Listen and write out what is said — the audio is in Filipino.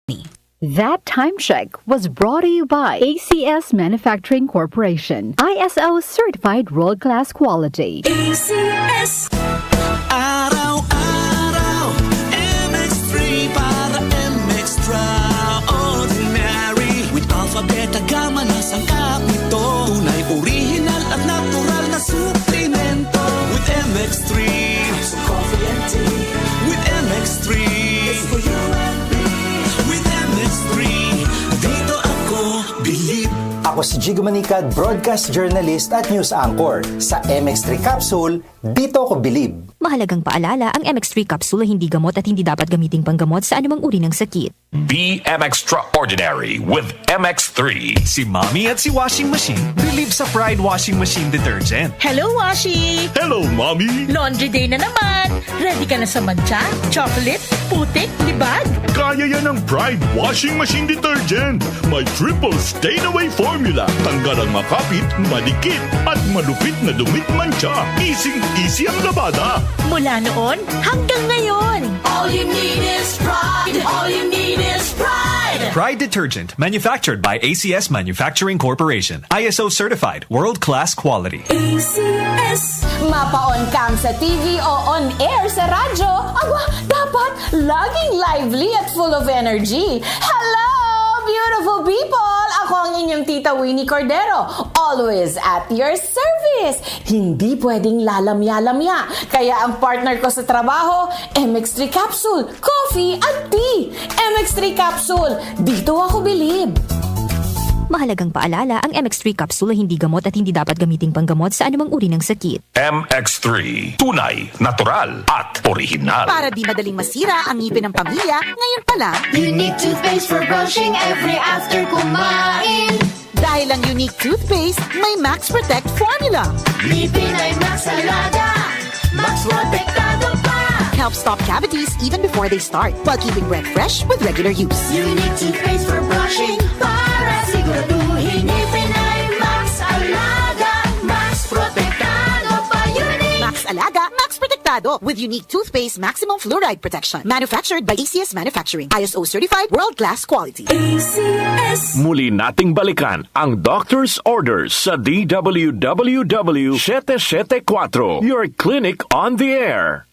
That time check was brought to you by ACS Manufacturing Corporation, ISO certified world-class quality. ACS. Araw-araw, MX3 para MX-Traordinary. With alpha, beta, gamma na sangkap nito. Tunay, original at natural na suplemento. With MX3, so coffee and tea. With MX3, it's for you and me. With MX3, dito ako believe. Ako si Jigo Manicad, broadcast journalist at news anchor. Sa MX3 Capsule, dito ako believe. Mahalagang paalala, ang MX3 capsule ay hindi gamot at hindi dapat gamiting panggamot sa anumang uri ng sakit. Be Extraordinary with MX3. Si Mommy at si Washing Machine believe sa Pride Washing Machine Detergent. Hello, Washi! Hello, Mommy! Laundry day na naman! Ready ka na sa mancha, chocolate, putik, libag? Kaya yan ang Pride Washing Machine Detergent. May triple stain-away formula. Tanggal ang makapit, malikit, at malupit na dumit mancha. Easy ang labada. Mula noon hanggang ngayon. All you need is pride. All you need is pride. Pride Detergent, manufactured by ACS Manufacturing Corporation. ISO certified, world-class quality. ACS. Mapa-on cam sa TV o on air sa radyo, aba, dapat laging lively at full of energy. Hello, beautiful people! Ako ang inyong tita Winnie Cordero, always at your service. Hindi pwedeng lalamya-lamya. Kaya ang partner ko sa trabaho, MX3 Capsule, coffee at tea. MX3 Capsule, dito ako believe. Mahalagang paalala, ang MX3 capsule ay hindi gamot at hindi dapat gamiting panggamot sa anumang uri ng sakit. MX3. Tunay, natural, at original. Para di madaling masira ang ngipin ng pamilya, ngayon pa lang, Unique toothpaste for brushing every after kumain. dahil ang unique toothpaste, may Max Protect formula. Ngipin ay Max Alaga, Max Protektado pa. Helps stop cavities even before they start, while keeping breath fresh with regular use. Unique toothpaste for brushing para siguraduhin ngipin ay Max Alaga, Max Protektado pa. Unique Max Alaga, Max Protektado with unique toothpaste maximum fluoride protection. Manufactured by ACS Manufacturing. ISO certified world-class quality. ACS. Muli nating balikan ang doctor's orders sa DWWW 774, your clinic on the air.